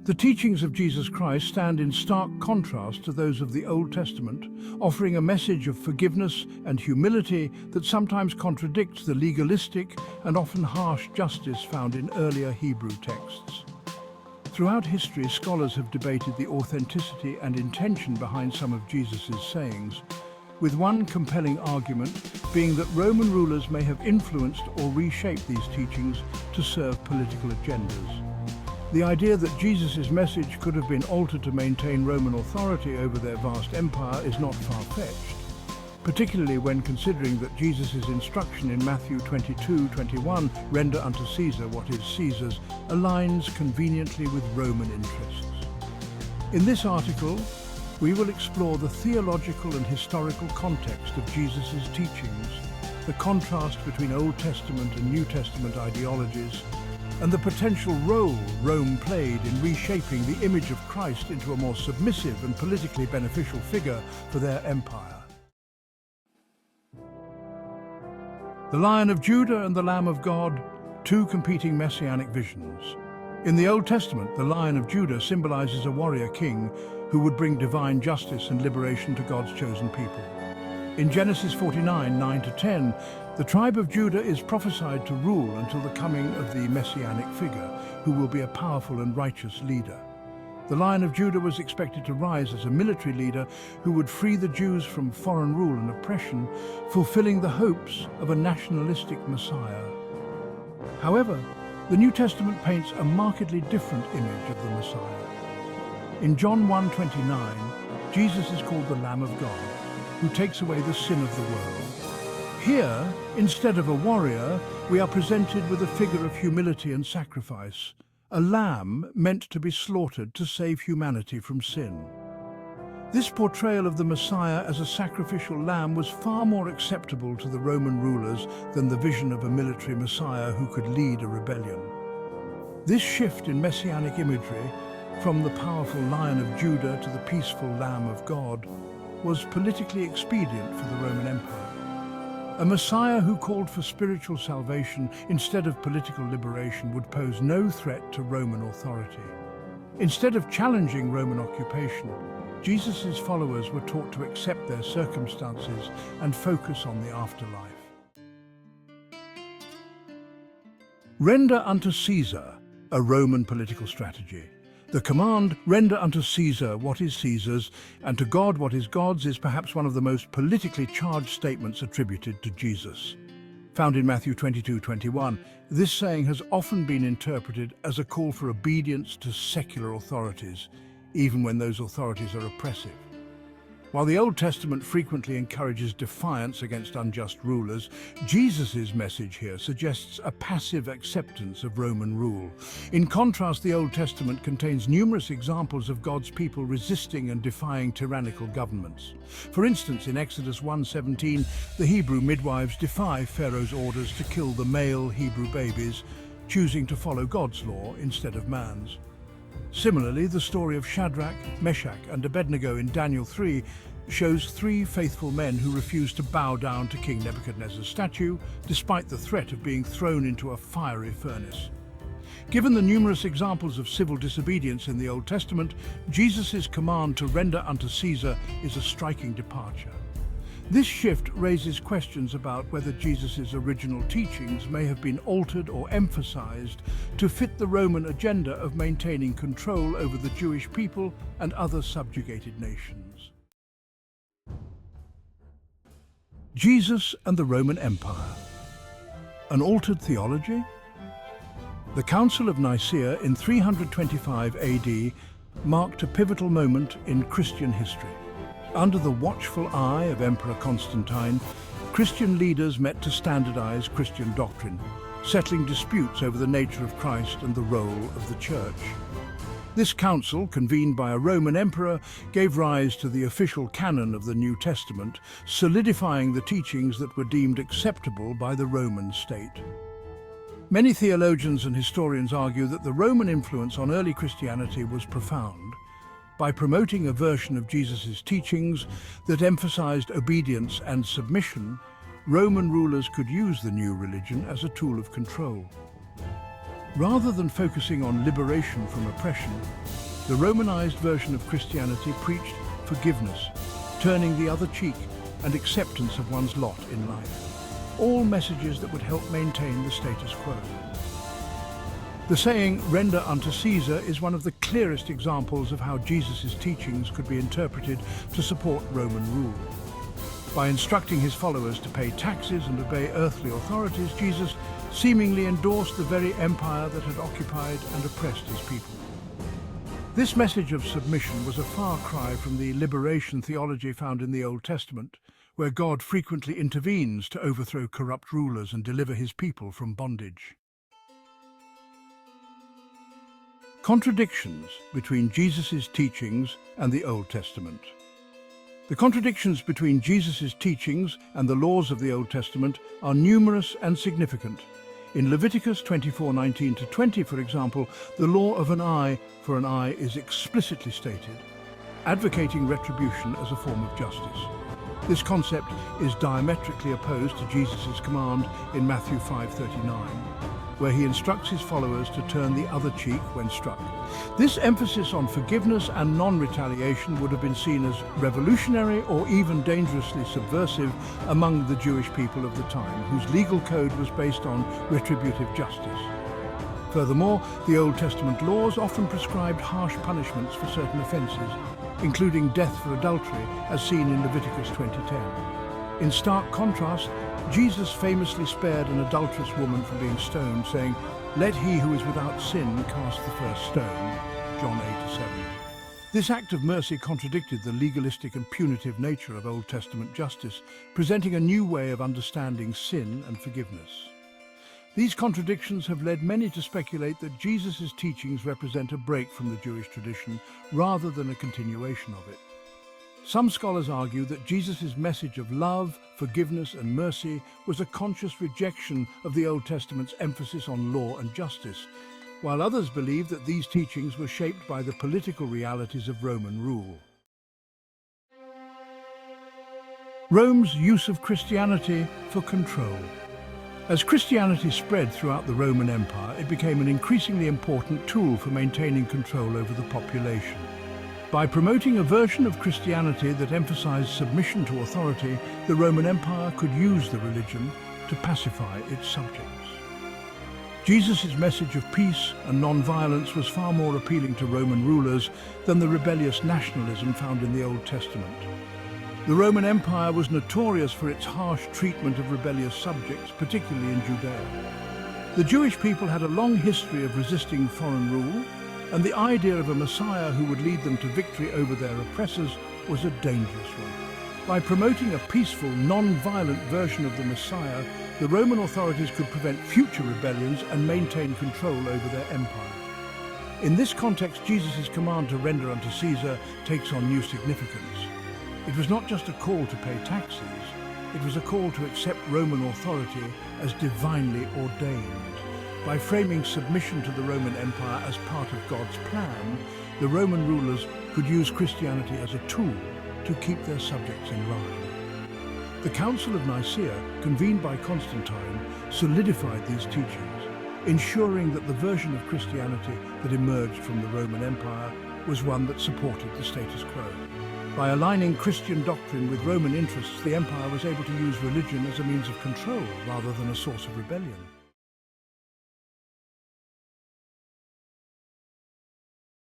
The teachings of Jesus Christ stand in stark contrast to those of the Old Testament, offering a message of forgiveness and humility that sometimes contradicts the legalistic and often harsh justice found in earlier Hebrew texts. Throughout history, scholars have debated the authenticity and intention behind some of Jesus' sayings, with one compelling argument being that Roman rulers may have influenced or reshaped these teachings to serve political agendas. The idea that Jesus' message could have been altered to maintain Roman authority over their vast empire is not far-fetched, particularly when considering that Jesus' instruction in Matthew 22:21, "Render unto Caesar what is Caesar's," aligns conveniently with Roman interests. In this article, we will explore the theological and historical context of Jesus' teachings, the contrast between Old Testament and New Testament ideologies, and the potential role Rome played in reshaping the image of Christ into a more submissive and politically beneficial figure for their empire. The Lion of Judah and the Lamb of God, two competing messianic visions. In the Old Testament, the Lion of Judah symbolizes a warrior king who would bring divine justice and liberation to God's chosen people. In Genesis 49, 9-10, the tribe of Judah is prophesied to rule until the coming of the messianic figure, who will be a powerful and righteous leader. The Lion of Judah was expected to rise as a military leader who would free the Jews from foreign rule and oppression, fulfilling the hopes of a nationalistic Messiah. However, the New Testament paints a markedly different image of the Messiah. In John 1:29, Jesus is called the Lamb of God, who takes away the sin of the world. Here, instead of a warrior, we are presented with a figure of humility and sacrifice, a lamb meant to be slaughtered to save humanity from sin. This portrayal of the Messiah as a sacrificial lamb was far more acceptable to the Roman rulers than the vision of a military Messiah who could lead a rebellion. This shift in messianic imagery, from the powerful Lion of Judah to the peaceful Lamb of God, was politically expedient for the Roman Empire. A Messiah who called for spiritual salvation instead of political liberation would pose no threat to Roman authority. Instead of challenging Roman occupation, Jesus' followers were taught to accept their circumstances and focus on the afterlife. Render unto Caesar, a Roman political strategy. The command, "Render unto Caesar what is Caesar's, and to God what is God's," is perhaps one of the most politically charged statements attributed to Jesus. Found in Matthew 22:21, this saying has often been interpreted as a call for obedience to secular authorities, even when those authorities are oppressive. While the Old Testament frequently encourages defiance against unjust rulers, Jesus' message here suggests a passive acceptance of Roman rule. In contrast, the Old Testament contains numerous examples of God's people resisting and defying tyrannical governments. For instance, in Exodus 1:17, the Hebrew midwives defy Pharaoh's orders to kill the male Hebrew babies, choosing to follow God's law instead of man's. Similarly, the story of Shadrach, Meshach, and Abednego in Daniel 3 shows three faithful men who refused to bow down to King Nebuchadnezzar's statue, despite the threat of being thrown into a fiery furnace. Given the numerous examples of civil disobedience in the Old Testament, Jesus' command to render unto Caesar is a striking departure. This shift raises questions about whether Jesus' original teachings may have been altered or emphasized to fit the Roman agenda of maintaining control over the Jewish people and other subjugated nations. Jesus and the Roman Empire. An altered theology? The Council of Nicaea in 325 AD marked a pivotal moment in Christian history. Under the watchful eye of Emperor Constantine, Christian leaders met to standardize Christian doctrine, settling disputes over the nature of Christ and the role of the Church. This council, convened by a Roman emperor, gave rise to the official canon of the New Testament, solidifying the teachings that were deemed acceptable by the Roman state. Many theologians and historians argue that the Roman influence on early Christianity was profound. By promoting a version of Jesus' teachings that emphasized obedience and submission, Roman rulers could use the new religion as a tool of control. Rather than focusing on liberation from oppression, the Romanized version of Christianity preached forgiveness, turning the other cheek, and acceptance of one's lot in life. All messages that would help maintain the status quo. The saying, "Render unto Caesar," is one of the clearest examples of how Jesus' teachings could be interpreted to support Roman rule. By instructing his followers to pay taxes and obey earthly authorities, Jesus seemingly endorsed the very empire that had occupied and oppressed his people. This message of submission was a far cry from the liberation theology found in the Old Testament, where God frequently intervenes to overthrow corrupt rulers and deliver his people from bondage. Contradictions between Jesus' teachings and the Old Testament. The contradictions between Jesus' teachings and the laws of the Old Testament are numerous and significant. In Leviticus 24:19-20, for example, the law of an eye for an eye is explicitly stated, advocating retribution as a form of justice. This concept is diametrically opposed to Jesus' command in Matthew 5:39, where he instructs his followers to turn the other cheek when struck. This emphasis on forgiveness and non-retaliation would have been seen as revolutionary or even dangerously subversive among the Jewish people of the time, whose legal code was based on retributive justice. Furthermore, the Old Testament laws often prescribed harsh punishments for certain offences, including death for adultery, as seen in Leviticus 20:10. In stark contrast, Jesus famously spared an adulterous woman from being stoned, saying, "Let he who is without sin cast the first stone," John 8:7. This act of mercy contradicted the legalistic and punitive nature of Old Testament justice, presenting a new way of understanding sin and forgiveness. These contradictions have led many to speculate that Jesus' teachings represent a break from the Jewish tradition rather than a continuation of it. Some scholars argue that Jesus' message of love, forgiveness and mercy was a conscious rejection of the Old Testament's emphasis on law and justice, while others believe that these teachings were shaped by the political realities of Roman rule. Rome's use of Christianity for control. As Christianity spread throughout the Roman Empire, it became an increasingly important tool for maintaining control over the population. By promoting a version of Christianity that emphasized submission to authority, the Roman Empire could use the religion to pacify its subjects. Jesus' message of peace and non-violence was far more appealing to Roman rulers than the rebellious nationalism found in the Old Testament. The Roman Empire was notorious for its harsh treatment of rebellious subjects, particularly in Judea. The Jewish people had a long history of resisting foreign rule, and the idea of a Messiah who would lead them to victory over their oppressors was a dangerous one. By promoting a peaceful, non-violent version of the Messiah, the Roman authorities could prevent future rebellions and maintain control over their empire. In this context, Jesus' command to render unto Caesar takes on new significance. It was not just a call to pay taxes, it was a call to accept Roman authority as divinely ordained. By framing submission to the Roman Empire as part of God's plan, the Roman rulers could use Christianity as a tool to keep their subjects in line. The Council of Nicaea, convened by Constantine, solidified these teachings, ensuring that the version of Christianity that emerged from the Roman Empire was one that supported the status quo. By aligning Christian doctrine with Roman interests, the empire was able to use religion as a means of control rather than a source of rebellion.